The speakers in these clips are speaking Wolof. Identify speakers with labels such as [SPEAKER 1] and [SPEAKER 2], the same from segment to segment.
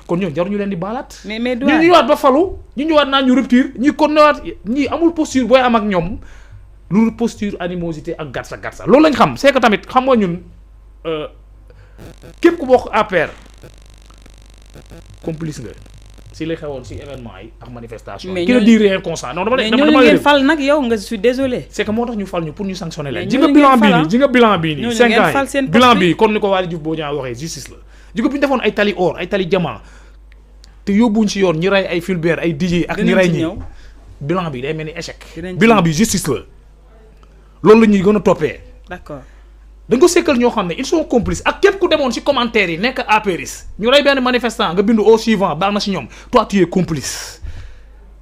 [SPEAKER 1] kon ñoom jaruñu leen di baalaat.
[SPEAKER 2] mais ñu
[SPEAKER 1] ñëwaat ba falu ñu ñëwaat naa ñu rupture ñi kon ñëwaat ñii amul posture booy am ak ñoom lu posture animosité ak gatsa loolu lañ xam c'est que tamit xam nga ñun képp ku bokk APR complice nga si li xewoon si événement yi ak manifestation.
[SPEAKER 2] mais
[SPEAKER 1] qui ne dit rien constant non dama
[SPEAKER 2] ngeen fal nag yow nga suis désolé.
[SPEAKER 1] c'est que moo tax ñu fal ñu pour ñu sanctionner leen. ji nga bilan bii nii 5 ans yi bilan bii comme ni ko Waly Diouf Bodiang waxee justice la. ji nga bu ñu defoon ay tali or ay tali diamant te yóbbuñ si yoon ñi rey ay Fulbert ay DJ ak ñi rey ñi bilan bi day mel ni échec. bilan bi justice la loolu la ñuy gën a toppee.
[SPEAKER 2] d'accord.
[SPEAKER 1] dañ ko sekkal ñoo xam ne ils sont complices ak képp ku demoon ci commentaire yi nekk apéris ñu rey benn manifestant nga bindu au suivant baax na ci ñoom toi tu es complice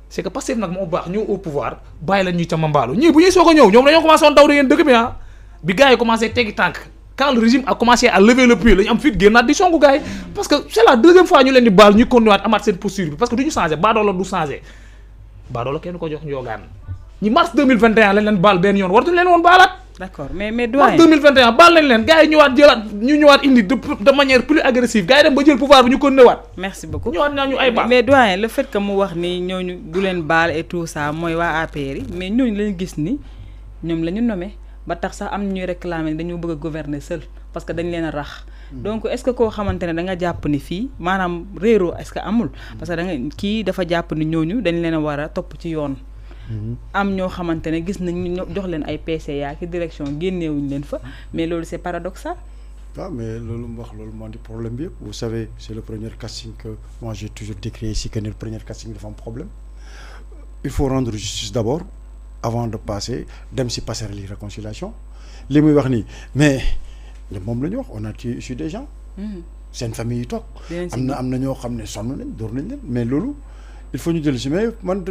[SPEAKER 1] c'est que Pastef nag moo baax ñëw au pouvoir bàyyi la ñuy camambaalu ñii bu ñuy soog a ñëw ñoom dañoo commencé woon daw da ngeen dëkk bi bi gars yi commencé teggi tànk quand le régime a commencé à lever le pied la ñu am fit génnaat di songu gars yi parce que c'est la deuxième fois ñu leen di baal ñu continuer amaat seen posture bi parce que du ñu changé baadoola du changé baadoola kenn ko jox njoogaan ñi mars 2021 lañ leen baal benn yoon waratuñ leen woon baalaat.
[SPEAKER 2] d'accord mais doyen
[SPEAKER 1] mars 2021 baal nañ leen gars yi ñëwaat indi de manière plus agressive gars yi dem ba jël pouvoir bi ñu continué waat.
[SPEAKER 2] merci beaucoup
[SPEAKER 1] ñëwaat naa ñu ay baal.
[SPEAKER 2] mais doyen le fait que mu wax ni ñooñu du leen baal et tout ça mooy waa APR yi mais ñooñu lañu gis ni ñoom la ñu nommé ba tax sax am ñuy réclamer dañoo bëgg a gouverner seul parce que dañ leen a rax. donc est-ce que koo xamante ne da nga jàpp ni fii maanaam réeroo est-ce que amul. parce que da nga kii dafa jàpp ni ñooñu dañ leen a war a topp ci yoon. am ñoo xamante ne gis nañ ñu jox leen ay PCA ki direction génneewuñ leen fa mais loolu c'est paradoxal.
[SPEAKER 3] Ah mais loolu mu wax loolu moo di problème bi yëpp vous savez c'est le premier casting que moi j'ai toujours décrit ici que le premier casting dafa am problème il faut rendre justice d'abord avant de passer dem si passerelle yi réconciliation li muy wax nii mais moom la ñu wax on a tué issu des gens seen famille yi toog am na ñoo xam ne sonn nañ door nañ leen mais loolu il faut ñu jël si mais man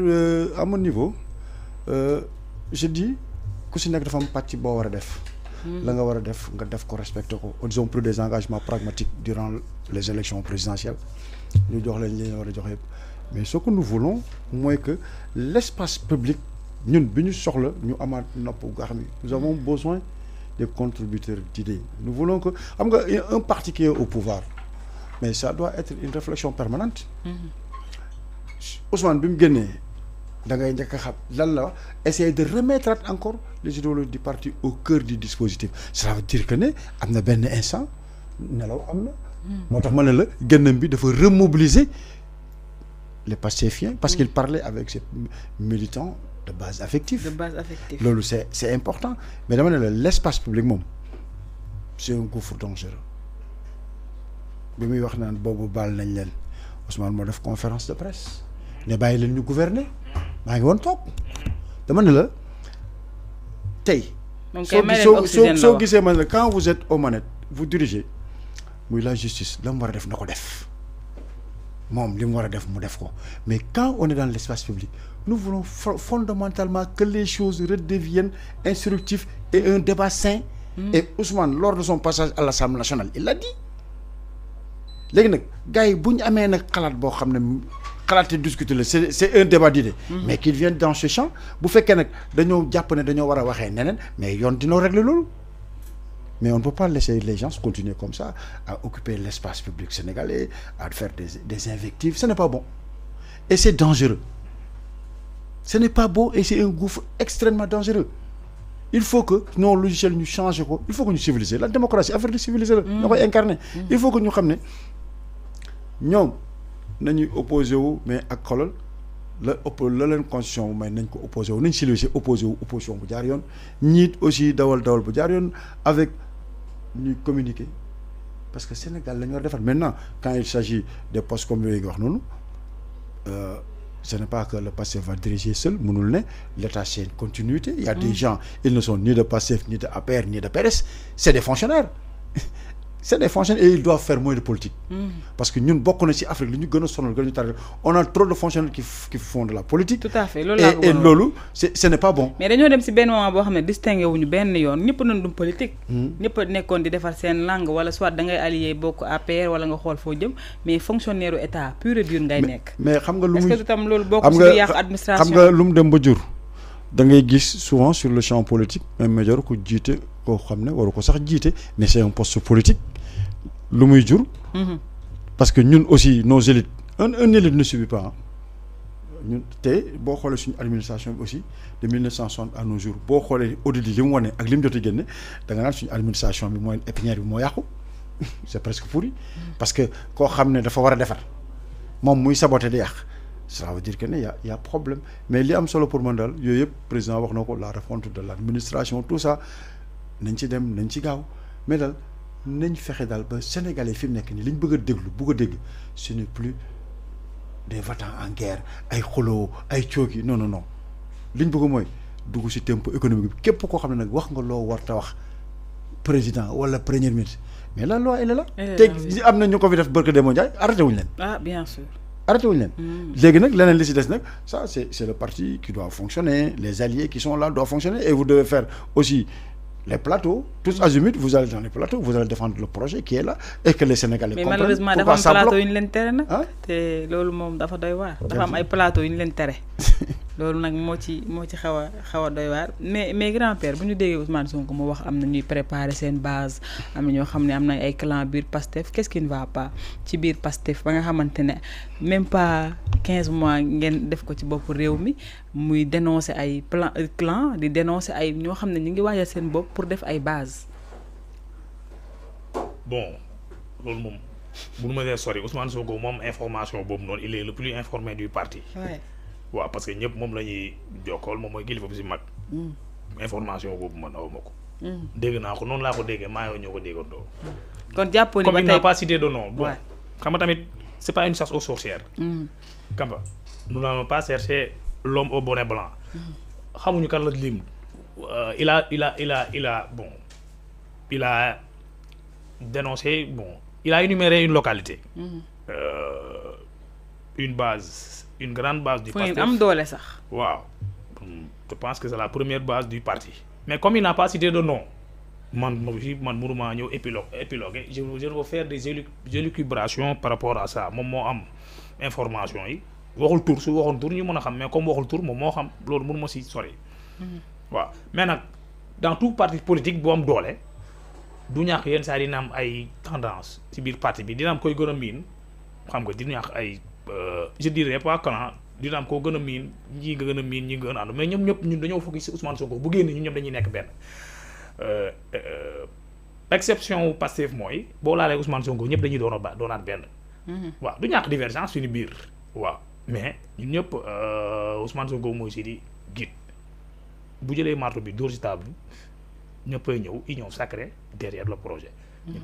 [SPEAKER 3] à mon niveau je dis ku si nekk dafa am pàcc boo war a def la nga war a def nga def ko respecté ko ils ont pris des engagements pragmatiques durant les élections présidentielles ñu jox leen li ñu war a jox yëpp mais ce que nous voulons mooy que l'espace public ñun bi ñu soxla ñu amaat nopp nga xam ne nous avons besoin des contributeurs d'idées nous voulons que xam nga un parti qui est au pouvoir mais ça doit être une réflexion permanente Ousmane bi mu génnee da ngay njëkk a xam lan la wax essayer de remettre encore les idéologies du parti au cœur du dispositif ça veut dire que ne am na benn instant nelaw am na moo tax ma ne la génnam bi dafa remobiliser les Pastefiens parce qu'il parlait avec ses militants de base affective loolu c'est important mais dama ne la l'espace public moom c'est un gouffre dangereux bi muy wax naan boobu baal nañ leen Ousmane moo def conférence de presse ne bàyyi leen ñu gouverner maa ngi woon toog dama ne la tey soo gisee man la quand vous êtes aux manettes vous dirigez muy la justice la mu war a def na ko def moom li mu war a def mu def ko mais quand on est dans l'espace public nous voulons fondamentalement que les choses redeviennent instructives et un débat sain et Ousmane lors de son passage à l'Assemblée nationale il l'a dit léegi nag gars yi bu ñu amee nag xalaat boo xam ne xalaat discuter la c'est un débat d'idées mais qu'ils viennent dans ce champ bu fekkee nag dañoo jàpp ne dañoo war a waxee neneen mais yoon dina régler loolu mais on ne peut pas laisser les gens continuer comme ça à occuper l'espace public sénégalais à faire des invectives ce n'est pas bon et c'est dangereux ce n'est pas beau et c'est un gouffre extrêmement dangereux il faut que nos logiciels ñu changer ko il faut que ñu civiliser la démocratie affaire de civiliser la ñoo koy incarner il faut que ñu xam ne ñoom nañuy opposé wu mais ak xolal la leen constitution bu may nañ ko opposé wu nañ civiliser opposé wu opposition bu jaar yoon ñiit aussi dawal bu jaar yoon avec ñuy communiquer parce que Sénégal la ñu war a defar maintenant quand il s'agit des postes comme yooyu nga wax noonu ce n'est pas que le Pastef va diriger seul mënul ne l'État c'est une continuité il y a des gens ils ne sont ni de Pastef ni de APR ni de PDS c'est des fonctionnaires et ils doivent faire moins de politique parce que ñun bokk na ci Afrique li ñu gën a sonal gën a ñu tardé on a trop de fonctionnaires qui font de la politique
[SPEAKER 2] tout à fait
[SPEAKER 3] et loolu ce n'est pas bon
[SPEAKER 2] mais dañoo dem ci benn moment boo xam ne distingué wuñu benn yoon ñëpp nañ dum politique ñëpp nekkoon di defar seen langue wala soit da ngay allié bokk APR wala nga xool foo jëm mais fonctionnaire u état pur et dur ngay nekk
[SPEAKER 3] mais xam nga lu muy
[SPEAKER 2] est-ce que tam loolu bokk ci lu yàq administration
[SPEAKER 3] xam nga lu mu dem ba jur da ngay gis souvent sur le champ politique même major ku jiite koo xam ne waru ko sax jiite mais c'est un poste politique lu muy jur parce que ñun aussi nos élites un élite ne subit pas ñun te boo xoolee suñu administration bi aussi de 1960 à nos jours boo xoolee audit yi li mu wane ak li mu jot a génne da nga naan suñu administration bi mooy épinière bi moo yàqu c'est presque pourri parce que koo xam ne dafa war a defar moom muy saboter di yàq ça veut dire que ne y a problème mais li am solo pour man daal yooyu yëpp président wax na ko la refonte de l'administration tout ça nañ ci dem nañ ci gaaw mais daal nañ fexe daal ba Sénégalais fi mu nekk nii li ñu bëgg a déglu bëgg a dégg ce n'est plus des va-t-en en guerre ay xuloo ay cooki non non non li ñu bëgg mooy dugg ci tempo économique bi képp koo xam ne nag wax nga loo war ta wax président wala premier ministre mais la loi elle est là. te am na ñu ko fi def barke Demba Ndiaye arrêté wuñu leen.
[SPEAKER 2] ah bien sûr.
[SPEAKER 3] arrêté wuñu leen. léegi nag leneen li ci des nag ça c'est le parti qui doit fonctionner les alliés qui sont là doivent fonctionner et vous devez faire aussi les plateaux tous azimuts vous allez dans les plateaux vous allez défendre le projet qui est là et que les Sénégalais comprennent.
[SPEAKER 2] mais malheureusement dafa am plateau yu ñu leen tere nag. te loolu moom dafa doy waar. dafa am ay plateau yu ñu leen tere. loolu nag moo ci xaw a doy waar mais grand-père bu ñu déggee Ousmane Sonko mu wax am na ñuy préparer seen base am na ñoo xam ne am na ay clan biir Pastef qu'est-ce qui ne va pas ci biir Pastef ba nga xamante ne même pas 15 mois ngeen def ko ci bopp réew mi muy dénoncer ay clan di dénoncer ay ñoo xam ne ñu ngi waajal seen bopp pour def ay base.
[SPEAKER 1] bon loolu moom bu nu ma dee sori Ousmane Sonko moom information boobu noonu il est le plus informé du parti. waaw parce que ñëpp moom la ñuy jokkool moom mooy kilifa bi si mag. information boobu man aw ma ko. dégg naa ko noonu laa ko déggee maa ngi ñoo ko déggandoo.
[SPEAKER 2] kon jàppoo ni ba tey
[SPEAKER 1] comme il n'a pas cité de nom. bon xam nga tamit c'est pas une chasse aux sorcières. xam nga nous n'allons pas chercher l'homme au bonnet blanc. xamuñu kan la lim. il a dénoncé bon il a énuméré une localité. une base. une grande base du parti.
[SPEAKER 2] am doole sax.
[SPEAKER 1] waaw je pense que c'est la première base du parti. mais comme il n'a pas cité de nom man mënuma ñëw épiloguer je vais faire des élucubrations par rapport à ça moom moo am information yi waxul tur su waxoon tur ñu mën a xam mais comme waxul tur moom moo xam loolu mënuma si sori. waaw mais nag dans tout parti politique bu am doole du ñàkk yenn saa dina am ay tendance ci biir parti bi dina am koy gën a miin xam nga dina ñàkk ay. je dirais pas que dina am koo gën a miin ñii nga gën a miin ñii nga gën a ànd mais ñoom ñëpp ñun dañoo focus ci Ousmane Sonko bu génn ñun ñëpp dañuy nekk benn exception Pastef mooy boo laalee Ousmane Sonko ñëpp dañuy doonaat benn. waaw du ñàkk divergence suñu biir. waaw mais ñun ñëpp Ousmane Sonko mooy si di guide bu jëlee marteau bi dóor ci table ñëppay ñëw union sacrée derrière le projet.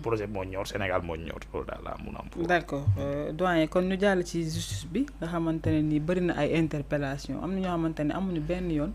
[SPEAKER 1] projet moo ñor Sénégal moo ñor loolu daal laa mun a am.
[SPEAKER 2] d'accord doyen kon ñu jàll ci justice bi nga xamante ne nii bëri na ay interpellation am na ñoo xamante ne amuñu benn yoon.